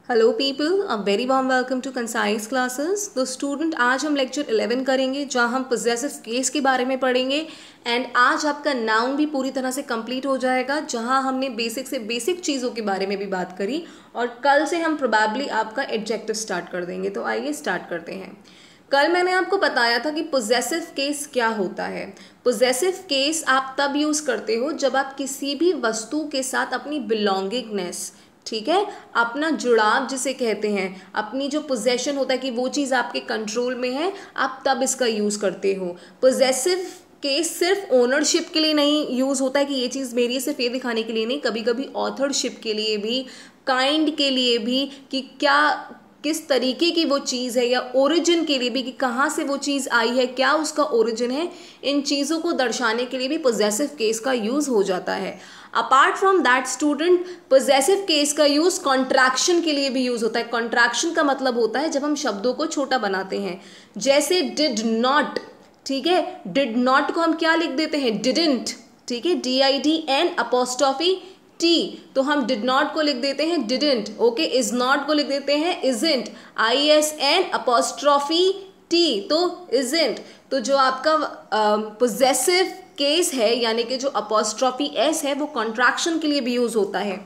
Hello people, a very warm welcome to concise classes. तो student, आज हम lecture 11 करेंगे जहां हम पोजेसिव केस के बारे में पढ़ेंगे। एंड आज आपका नाउन भी पूरी तरह से कंप्लीट हो जाएगा, जहां हमने बेसिक से बेसिक चीज़ों के बारे में भी बात करी। और कल से हम प्रोबेबली आपका एडजेक्टिव स्टार्ट कर देंगे। तो आइए स्टार्ट करते हैं। कल मैंने आपको बताया था कि पोजेसिव केस क्या होता है। पोजेसिव केस आप तब यूज़ करते हो जब आप किसी भी वस्तु के साथ अपनी बिलोंगिंगनेस, ठीक है, अपना जुड़ाव जिसे कहते हैं, अपनी जो पोजेशन होता है कि वो चीज़ आपके कंट्रोल में है, आप तब इसका यूज़ करते हो। पोजेसिव केस सिर्फ ओनरशिप के लिए नहीं यूज़ होता है कि ये चीज़ मेरी है, सिर्फ ये दिखाने के लिए नहीं, कभी कभी ऑथरशिप के लिए भी, काइंड के लिए भी, कि क्या किस तरीके की वो चीज़ है, या ओरिजिन के लिए भी कि कहाँ से वो चीज़ आई है, क्या उसका ओरिजिन है। इन चीज़ों को दर्शाने के लिए भी पोजेसिव केस का यूज़ हो जाता है। Apart from that student, possessive case का यूज़ कॉन्ट्रैक्शन के लिए भी यूज़ होता है। कॉन्ट्रैक्शन का मतलब होता है जब हम शब्दों को छोटा बनाते हैं, जैसे डिड नॉट, ठीक है, डिड नॉट को हम क्या लिख देते हैं, डिडंट, ठीक है, DIDN अपोस्ट्रोफी T, तो हम डिड नॉट को लिख देते हैं डिडंट। ओके, इज नॉट को लिख देते हैं इजंट, ISN अपोस्ट्रोफी T, तो इजंट। तो जो आपका पोजेसिव केस है, यानी कि जो अपोस्ट्रोफी S है, वो कॉन्ट्रैक्शन के लिए भी यूज होता है।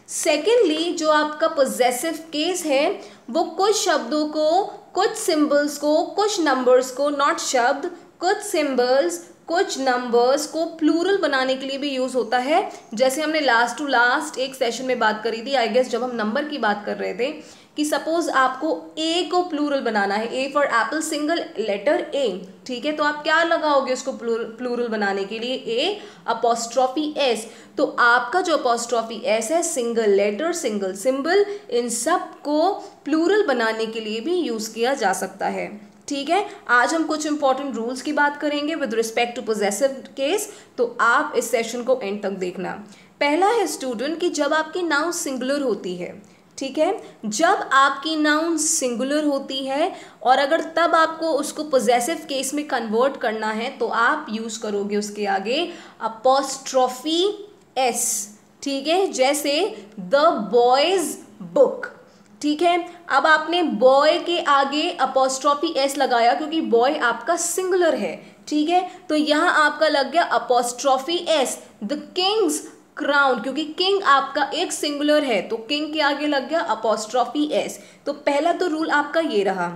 सेकेंडली, जो आपका पोजेसिव केस है वो कुछ शब्दों को, कुछ सिंबल्स को, कुछ नंबर्स को, नॉट शब्द, कुछ सिंबल्स, कुछ नंबर्स को प्लूरल बनाने के लिए भी यूज होता है। जैसे हमने लास्ट टू लास्ट एक सेशन में बात करी थी, आई गेस, जब हम नंबर की बात कर रहे थे, कि सपोज आपको ए को प्लूरल बनाना है, A for apple, single letter A, ठीक है, तो आप क्या लगाओगे उसको प्लूरल बनाने के लिए, ए अपोस्ट्रोफी एस। तो आपका जो अपोस्ट्रोफी एस है, सिंगल लेटर, सिंगल सिंबल, इन सब को प्लूरल बनाने के लिए भी यूज किया जा सकता है। ठीक है, आज हम कुछ इंपॉर्टेंट रूल्स की बात करेंगे with respect to possessive case, तो आप इस सेशन को एंड तक देखना। पहला है स्टूडेंट कि जब आपकी नाउन सिंगुलर होती है, ठीक है, जब आपकी नाउन सिंगुलर होती है और अगर तब आपको उसको पोजेसिव केस में कन्वर्ट करना है, तो आप यूज करोगे उसके आगे अपोस्ट्रोफी एस, ठीक है, जैसे द बॉयज बुक, ठीक है। अब आपने बॉय के आगे अपोस्ट्रोफी एस लगाया क्योंकि बॉय आपका सिंगुलर है, ठीक है, तो यहां आपका लग गया apostrophe S. The Kings crown, क्योंकि किंग आपका एक सिंगुलर है, तो किंग के आगे लग गया अपोस्ट्रोफी एस। तो पहला तो रूल आपका ये रहा।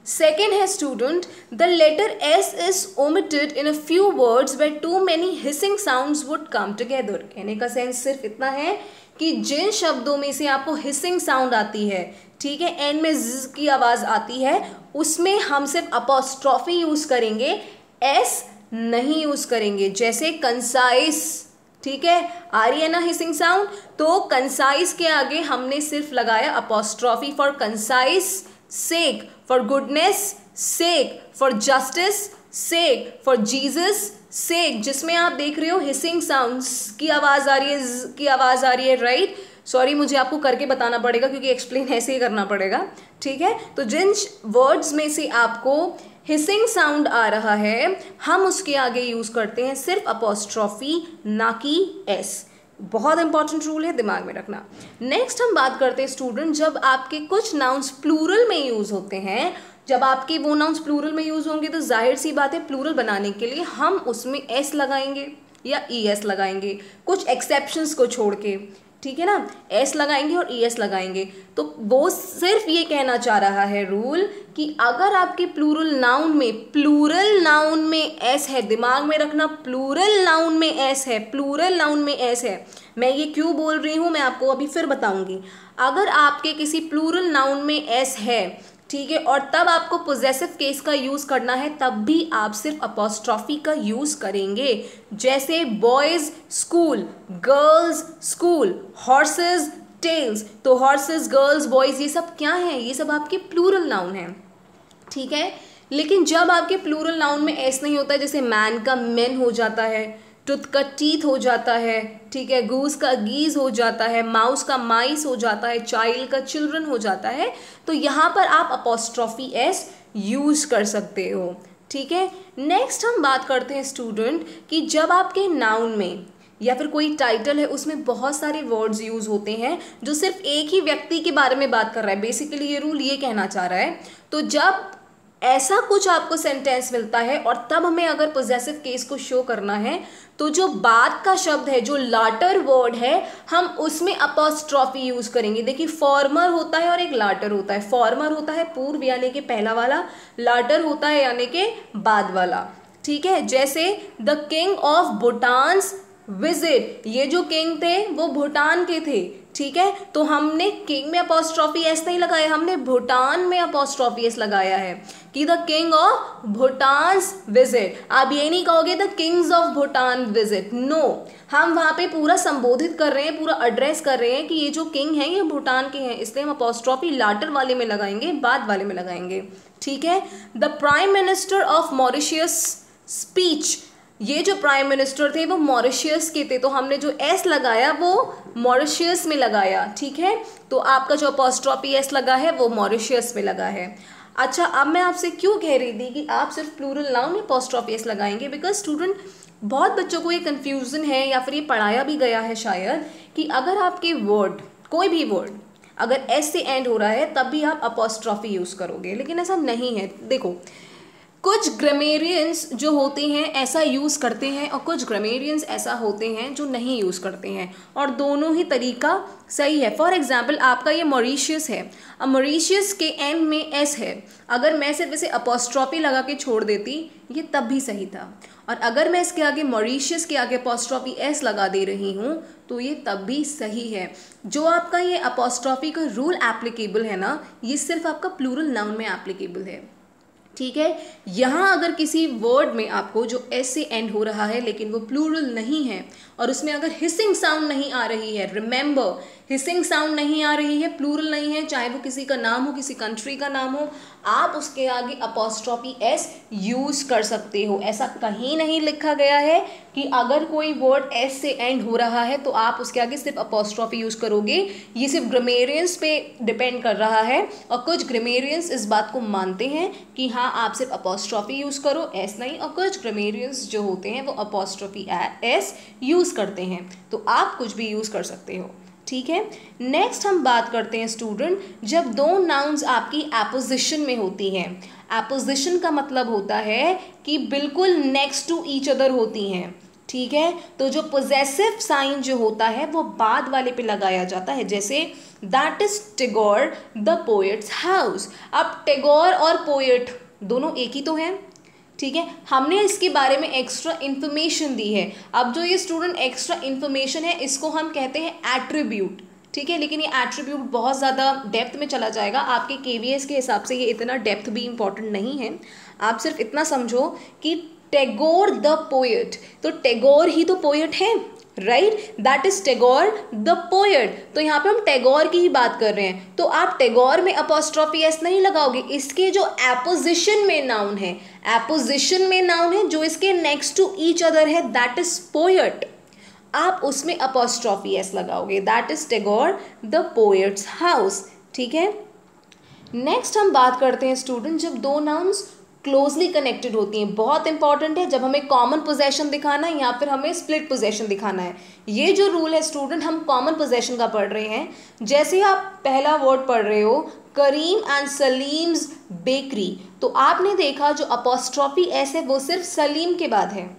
सेकेंड है student, the letter S is omitted in a few words where too many hissing sounds would come together. कहने का सेंस सिर्फ इतना है कि जिन शब्दों में से आपको हिसिंग साउंड आती है, ठीक है, एंड में ज की आवाज आती है, उसमें हम सिर्फ अपोस्ट्रोफी यूज करेंगे, एस नहीं यूज करेंगे। जैसे कंसाइज, ठीक है, आ रही है ना हिसिंग साउंड, तो कंसाइज के आगे हमने सिर्फ लगाया apostrophe for concise sake, for goodness sake, for justice sake, for Jesus sake, जिसमें आप देख रहे हो हिसिंग साउंड्स की आवाज आ रही है, की आवाज आ रही है, राइट। सॉरी, मुझे आपको करके बताना पड़ेगा क्योंकि एक्सप्लेन ऐसे ही करना पड़ेगा, ठीक है। तो जिन वर्ड्स में से आपको हिसिंग साउंड आ रहा है, हम उसके आगे यूज करते हैं सिर्फ अपोस्ट्रोफी, ना कि एस। बहुत इंपॉर्टेंट रूल है, दिमाग में रखना। नेक्स्ट हम बात करते हैं स्टूडेंट, जब आपके कुछ नाउन्स प्लूरल में यूज होते हैं, जब आपके वो नाउन्स प्लूरल में यूज होंगे, तो जाहिर सी बात है प्लूरल बनाने के लिए हम उसमें एस लगाएंगे या ES लगाएंगे, कुछ एक्सेप्शंस को छोड़ के, ठीक है ना, एस लगाएंगे और ES लगाएंगे। तो वो सिर्फ ये कहना चाह रहा है रूल कि अगर आपके प्लूरल नाउन में एस है, दिमाग में रखना, प्लूरल नाउन में एस है, प्लूरल नाउन में एस है। मैं ये क्यों बोल रही हूँ मैं आपको अभी फिर बताऊंगी। अगर आपके किसी प्लूरल नाउन में एस है, ठीक है, और तब आपको पोजेसिव केस का यूज करना है, तब भी आप सिर्फ अपोस्ट्रोफी का यूज करेंगे। जैसे boys school, girls school, horses tails, तो हॉर्सेस, गर्ल्स, बॉयज, ये सब क्या है, ये सब आपके प्लूरल नाउन है, ठीक है। लेकिन जब आपके प्लूरल नाउन में एस नहीं होता है, जैसे मैन का मेन हो जाता है, टूथ का टीथ हो जाता है, ठीक है, गूस का गीज हो जाता है, माउस का माइस हो जाता है, चाइल्ड का चिल्ड्रन हो जाता है, तो यहाँ पर आप अपोस्ट्रोफी एस यूज कर सकते हो, ठीक है। नेक्स्ट हम बात करते हैं स्टूडेंट कि जब आपके नाउन में या फिर कोई टाइटल है, उसमें बहुत सारे वर्ड्स यूज होते हैं जो सिर्फ एक ही व्यक्ति के बारे में बात कर रहा है। बेसिकली ये रूल ये कहना चाह रहा है। तो जब ऐसा कुछ आपको सेंटेंस मिलता है और तब हमें अगर पोजेसिव केस को शो करना है, तो जो बाद का शब्द है, जो लाटर वर्ड है, हम उसमें अपॉस्ट्रॉफी यूज करेंगे। देखिए फॉर्मर होता है और एक लाटर होता है। फॉर्मर होता है पूर्व यानी कि पहला वाला, लाटर होता है यानी कि बाद वाला। ठीक है, जैसे the king of Bhutan's visit, ये जो किंग थे वो भूटान के थे। ठीक है, तो हमने किंग में अपॉस्ट्रॉफी एस नहीं लगाया, हमने भूटान में अपॉस्ट्रॉफी एस लगाया है कि the king of Bhutan's visit. आप ये नहीं कहोगे the king's of Bhutan visit, no, हम वहां पे पूरा संबोधित कर रहे हैं, पूरा एड्रेस कर रहे हैं कि ये जो किंग हैं ये भूटान के हैं, इसलिए हम अपॉस्ट्रॉफी लाटर वाले में लगाएंगे, बाद वाले में लगाएंगे। ठीक है, the prime minister of Mauritius speech, ये जो प्राइम मिनिस्टर थे वो मॉरिशियस के थे, तो हमने जो एस लगाया वो मॉरिशियस में लगाया। ठीक है, तो आपका जो अपॉस्ट्रॉफी एस लगा है वो मॉरिशियस में लगा है। अच्छा, अब मैं आपसे क्यों कह रही थी कि आप सिर्फ प्लूरल नाउन में अपॉस्ट्रॉफी एस लगाएंगे, बिकॉज स्टूडेंट बहुत बच्चों को ये कन्फ्यूजन है या फिर ये पढ़ाया भी गया है शायद कि अगर आपके वर्ड, कोई भी वर्ड अगर एस से एंड हो रहा है तब भी आप अपॉस्ट्रॉफी यूज करोगे, लेकिन ऐसा नहीं है। देखो कुछ ग्रामेरियंस जो होते हैं ऐसा यूज़ करते हैं और कुछ ग्रामेरियंस ऐसा होते हैं जो नहीं यूज़ करते हैं, और दोनों ही तरीका सही है। फॉर एग्जाम्पल आपका ये मॉरिशियस है, अब मॉरिशियस के एंड में एस है, अगर मैं सिर्फ इसे अपॉस्ट्रॉफी लगा के छोड़ देती ये तब भी सही था, और अगर मैं इसके आगे मॉरिशियस के आगे अपॉस्ट्रॉफी एस लगा दे रही हूँ तो ये तब भी सही है। जो आपका ये अपॉस्ट्रॉफी का रूल एप्लीकेबल है ना, ये सिर्फ आपका प्लूरल नाउन में एप्लीकेबल है। ठीक है, यहाँ अगर किसी वर्ड में आपको जो एस से एंड हो रहा है लेकिन वो प्लूरल नहीं है और उसमें अगर हिसिंग साउंड नहीं आ रही है, रिमेंबर हिसिंग साउंड नहीं आ रही है, प्लूरल नहीं है, चाहे वो किसी का नाम हो, किसी कंट्री का नाम हो, आप उसके आगे अपॉस्ट्रॉफी एस यूज कर सकते हो। ऐसा कहीं नहीं लिखा गया है कि अगर कोई वर्ड एस से एंड हो रहा है तो आप उसके आगे सिर्फ अपॉस्ट्रॉफी यूज करोगे। ये सिर्फ ग्रामेरियंस पे डिपेंड कर रहा है, और कुछ ग्रामेरियंस इस बात को मानते हैं कि हाँ आप सिर्फ अपॉस्ट्रॉफी यूज करो, एस नहीं, और कुछ ग्रामेरियंस जो होते हैं वो अपॉस्ट्रॉफी एस यूज करते हैं, तो आप कुछ भी यूज कर सकते हो। ठीक है, नेक्स्ट हम बात करते हैं स्टूडेंट, जब दो नाउन्स आपकी एपोजिशन में होती हैं। एपोजिशन का मतलब होता है कि बिल्कुल नेक्स्ट टू ईच अदर होती हैं। ठीक है, तो जो पोजेसिव साइन जो होता है वो बाद वाले पे लगाया जाता है, जैसे that is Tagore the poets house. अब टैगोर और पोएट दोनों एक ही तो हैं। ठीक है, हमने इसके बारे में एक्स्ट्रा इन्फॉर्मेशन दी है। अब जो ये स्टूडेंट एक्स्ट्रा इन्फॉर्मेशन है इसको हम कहते हैं एट्रीब्यूट। ठीक है, लेकिन ये एट्रीब्यूट बहुत ज़्यादा डेप्थ में चला जाएगा, आपके केवीएस के हिसाब से ये इतना डेप्थ भी इम्पॉर्टेंट नहीं है। आप सिर्फ इतना समझो कि टैगोर द पोएट, तो टैगोर ही तो पोएट है, right, that is Tagore the poet. तो यहाँ पे हम टैगोर की ही बात कर रहे हैं, तो आप टैगोर में अपॉस्ट्रॉफी एस नहीं लगाओगे, इसके जो एपोजिशन में नाउन है, एपोजिशन में नाउन है जो इसके नेक्स्ट टू ईच अदर है, दैट इज पोएट, आप उसमें अपॉस्ट्रॉफी एस लगाओगे, that is Tagore the poets house. ठीक है, नेक्स्ट हम बात करते हैं स्टूडेंट, जब दो नाउन्स क्लोजली कनेक्टेड होती हैं, बहुत इंपॉर्टेंट है, जब हमें कॉमन पोजेशन दिखाना है या फिर हमें स्प्लिट पोजेशन दिखाना है। ये जो रूल है स्टूडेंट, हम कॉमन पोजेशन का पढ़ रहे हैं। जैसे आप पहला वर्ड पढ़ रहे हो करीम एंड सलीम्स बेकरी, तो आपने देखा जो अपॉस्ट्रॉफी एस है वो सिर्फ सलीम के बाद है।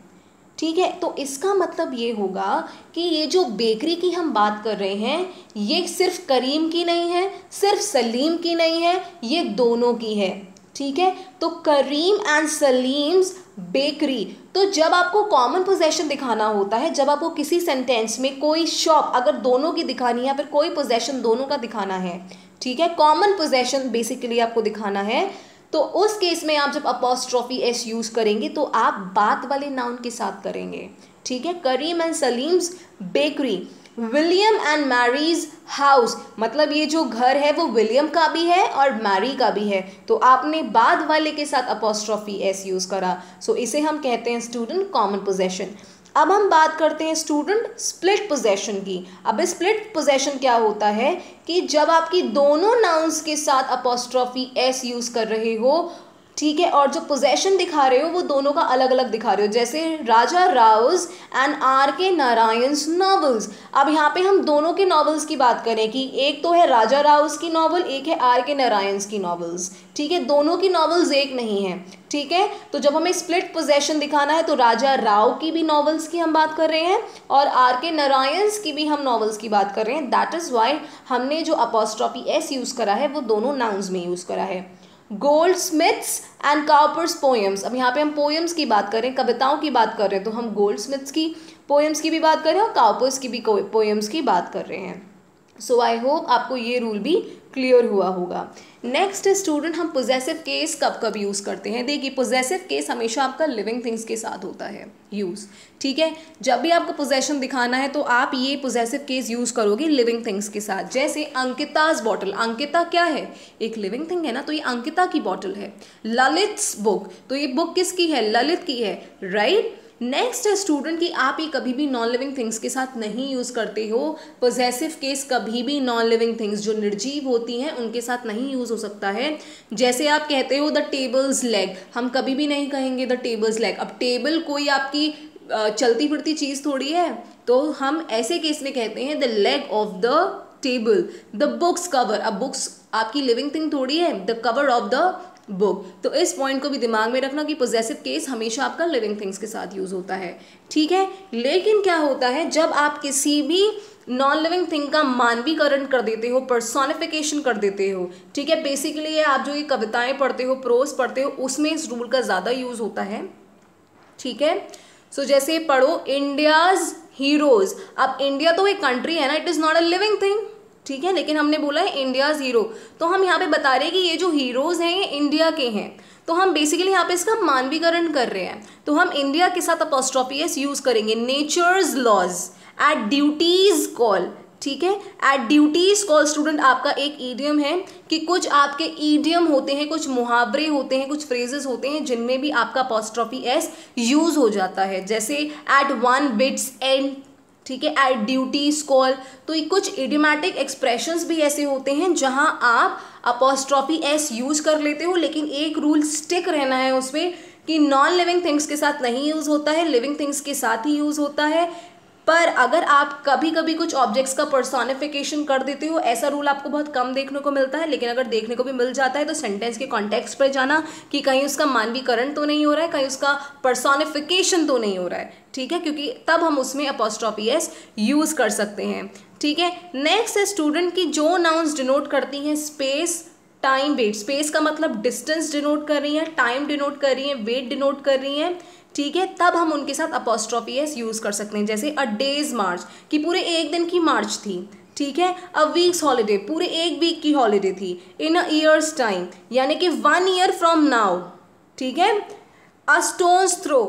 ठीक है, तो इसका मतलब ये होगा कि ये जो बेकरी की हम बात कर रहे हैं ये सिर्फ करीम की नहीं है, सिर्फ सलीम की नहीं है, ये दोनों की है। ठीक है, तो करीम एंड सलीम्स बेकरी, तो जब आपको कॉमन पोजेशन दिखाना होता है, जब आपको किसी सेंटेंस में कोई शॉप अगर दोनों की दिखानी है या फिर कोई पोजेशन दोनों का दिखाना है, ठीक है, कॉमन पोजेशन बेसिकली आपको दिखाना है, तो उस केस में आप जब अपॉस्ट्रॉफी एस यूज करेंगे तो आप बात वाले नाउन के साथ करेंगे। ठीक है, Karim and Salim's bakery, William and Mary's house, मतलब ये जो घर है वो विलियम का भी है और मैरी का भी है, तो आपने बाद वाले के साथ अपॉस्ट्रॉफी एस यूज करा, सो इसे हम कहते हैं स्टूडेंट कॉमन पोजेशन। अब हम बात करते हैं स्टूडेंट स्प्लिट पोजेशन की। अब स्प्लिट पोजेशन क्या होता है कि जब आपकी दोनों नाउन्स के साथ अपॉस्ट्रॉफी एस यूज कर रहे हो, ठीक है, और जो पोजेशन दिखा रहे हो वो दोनों का अलग अलग दिखा रहे हो, जैसे राजा राउज एंड आर के नारायण्स नॉवेल्स। अब यहाँ पे हम दोनों के नॉवेल्स की बात करें कि एक तो है राजा राउज की नॉवल, एक है आर के नारायण्स की नॉवेल्स, ठीक है, दोनों की नॉवेल्स एक नहीं है, ठीक है। तो जब हमें स्प्लिट पोजेशन दिखाना है तो राजा राव की भी नॉवेल्स की हम बात कर रहे हैं और आर के नारायण्स की भी हम नॉवेल्स की बात कर रहे हैं। दैट इज वाई हमने जो अपॉस्ट्रॉफी एस यूज करा है वो दोनों नाउन्स में यूज करा है। गोल्डस्मिथ्स एंड काउपर्स पोएम्स, अब यहाँ पे हम पोएम्स की बात करें, कविताओं की बात कर रहे हैं, तो हम गोल्डस्मिथ्स की पोएम्स की भी बात कर रहे हैं और काउपर्स की भी पोएम्स की बात कर रहे हैं। सो आई होप आपको ये रूल भी क्लियर हुआ होगा। नेक्स्ट स्टूडेंट, हम पोजेसिव केस कब कब यूज़ करते हैं। देखिए पोजेसिव केस हमेशा आपका लिविंग थिंग्स के साथ होता है यूज़, ठीक है। जब भी आपको पोजेशन दिखाना है तो आप ये पोजेसिव केस यूज़ करोगे लिविंग थिंग्स के साथ। जैसे अंकिताज बॉटल, अंकिता क्या है, एक लिविंग थिंग है ना, तो ये अंकिता की बॉटल है। ललित्स बुक, तो ये बुक किसकी है, ललित की है, राइट। नेक्स्ट है स्टूडेंट कि आप ये कभी भी नॉन लिविंग थिंग्स के साथ नहीं यूज़ करते हो। पोजेसिव केस कभी भी नॉन लिविंग थिंग्स जो निर्जीव होती हैं उनके साथ नहीं यूज़ हो सकता है। जैसे आप कहते हो द टेबल्स लेग, हम कभी भी नहीं कहेंगे द टेबल्स लेग। अब टेबल कोई आपकी चलती फिरती चीज़ थोड़ी है, तो हम ऐसे केस में कहते हैं the leg of the table. The books cover, अब बुक्स आपकी लिविंग थिंग थोड़ी है, the cover of the book. तो इस पॉइंट को भी दिमाग में रखना कि पोजेसिव केस हमेशा आपका लिविंग थिंग्स के साथ यूज होता है, ठीक है। लेकिन क्या होता है जब आप किसी भी नॉन लिविंग थिंग का मानवीकरण कर देते हो, पर्सोनिफिकेशन कर देते हो, ठीक है। बेसिकली ये आप जो ये कविताएं पढ़ते हो, प्रोज पढ़ते हो, उसमें इस रूल का ज़्यादा यूज होता है, ठीक है। सो जैसे पढ़ो इंडियाज हीरोज, अब इंडिया तो एक कंट्री है ना, it is not a living thing, ठीक है, लेकिन हमने बोला है इंडियाज हीरो, तो हम यहाँ पे बता रहे हैं कि ये जो हीरोज हैं ये इंडिया के हैं, तो हम बेसिकली यहाँ पे इसका मानवीकरण कर रहे हैं। तो हम इंडिया के साथ अपॉस्ट्रॉफी एस यूज करेंगे। Nature's laws at duty's call, ठीक है, एट ड्यूटीज कॉल स्टूडेंट आपका एक ईडियम है कि कुछ आपके ईडियम होते हैं, कुछ मुहावरे होते हैं, कुछ फ्रेजेस होते हैं जिनमें भी आपका अपॉस्ट्रॉफी एस यूज हो जाता है। जैसे एट वन बिट्स एंड, ठीक है, एट ड्यूटीज कॉल। तो ये कुछ इडियोमैटिक एक्सप्रेशंस भी ऐसे होते हैं जहां आप अपॉस्ट्रॉफी एस यूज कर लेते हो, लेकिन एक रूल स्टिक रहना है उसमें कि नॉन लिविंग थिंग्स के साथ नहीं यूज होता है, लिविंग थिंग्स के साथ ही यूज होता है। पर अगर आप कभी कभी कुछ ऑब्जेक्ट्स का पर्सोनिफिकेशन कर देते हो, ऐसा रूल आपको बहुत कम देखने को मिलता है, लेकिन अगर देखने को भी मिल जाता है तो सेंटेंस के कॉन्टेक्स्ट पर जाना कि कहीं उसका मानवीकरण तो नहीं हो रहा है, कहीं उसका पर्सोनिफिकेशन तो नहीं हो रहा है, ठीक है, क्योंकि तब हम उसमें अपॉस्ट्रॉफी एस यूज कर सकते हैं, ठीक है। नेक्स्ट है स्टूडेंट की जो नाउन्स डिनोट करती हैं स्पेस, टाइम, वेट। स्पेस का मतलब डिस्टेंस डिनोट कर रही है, टाइम डिनोट कर रही है, वेट डिनोट कर रही हैं, ठीक है, तब हम उनके साथ अपॉस्ट्रॉफी एस यूज कर सकते हैं। जैसे अ डेज मार्च कि पूरे एक दिन की मार्च थी, ठीक है। अ वीक्स हॉलीडे, पूरे एक वीक की हॉलीडे थी। इन अ ईयर्स टाइम यानी कि 1 ईयर फ्रॉम नाउ, ठीक है। अ स्टोन्स थ्रो,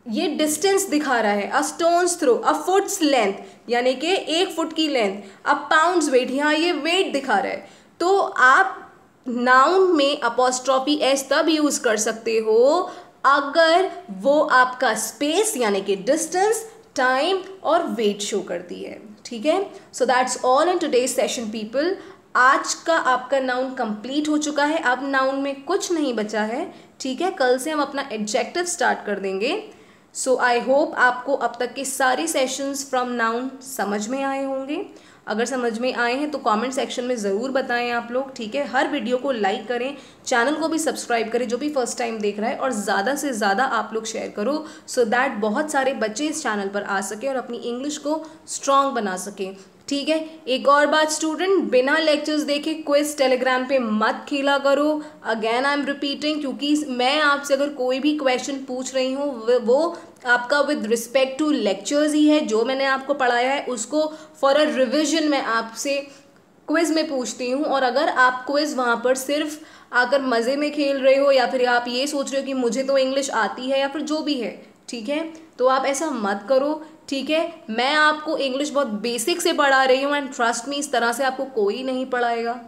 ये डिस्टेंस दिखा रहा है, अ स्टोन्स थ्रो। अ फुट्स लेंथ यानी कि 1 फुट की लेंथ। अ पाउंड्स वेट, यहाँ ये वेट दिखा रहा है। तो आप नाउन में अपॉस्ट्रॉफी एस तब यूज कर सकते हो अगर वो आपका स्पेस यानी कि डिस्टेंस, टाइम और वेट शो करती है, ठीक है। So that's all in today's session people. आज का आपका नाउन कंप्लीट हो चुका है, अब नाउन में कुछ नहीं बचा है, ठीक है। कल से हम अपना एडजेक्टिव स्टार्ट कर देंगे। सो आई होप आपको अब तक के सारे सेशंस फ्रॉम नाउन समझ में आए होंगे। अगर समझ में आए हैं तो कमेंट सेक्शन में ज़रूर बताएं आप लोग, ठीक है। हर वीडियो को लाइक करें, चैनल को भी सब्सक्राइब करें जो भी फर्स्ट टाइम देख रहा है, और ज़्यादा से ज़्यादा आप लोग शेयर करो सो दैट बहुत सारे बच्चे इस चैनल पर आ सके और अपनी इंग्लिश को स्ट्रॉन्ग बना सके, ठीक है। एक और बात स्टूडेंट, बिना लेक्चर्स देखे क्विज टेलीग्राम पे मत खेला करो। अगेन आई एम रिपीटिंग, क्योंकि मैं आपसे अगर कोई भी क्वेश्चन पूछ रही हूँ वो आपका विद रिस्पेक्ट टू लेक्चर्स ही है, जो मैंने आपको पढ़ाया है उसको फॉर अ रिविजन मैं आपसे क्विज में पूछती हूँ। और अगर आप क्विज वहाँ पर सिर्फ आकर मज़े में खेल रहे हो, या फिर आप ये सोच रहे हो कि मुझे तो इंग्लिश आती है, या फिर जो भी है, ठीक है, तो आप ऐसा मत करो, ठीक है। मैं आपको इंग्लिश बहुत बेसिक से पढ़ा रही हूँ एंड ट्रस्ट मी, इस तरह से आपको कोई नहीं पढ़ाएगा,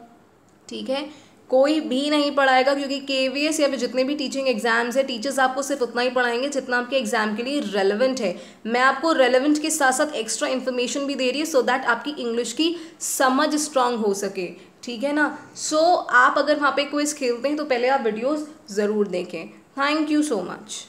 ठीक है, कोई भी नहीं पढ़ाएगा, क्योंकि केवीएस या फिर जितने भी टीचिंग एग्जाम्स है, टीचर्स आपको सिर्फ उतना ही पढ़ाएंगे जितना आपके एग्जाम के लिए रेलेवेंट है। मैं आपको रेलेवेंट के साथ साथ एक्स्ट्रा इन्फॉर्मेशन भी दे रही है सो दैट आपकी इंग्लिश की समझ स्ट्रांग हो सके, ठीक है ना। सो आप अगर वहाँ पे क्विज खेलते हैं तो पहले आप वीडियोस ज़रूर देखें। Thank you so much.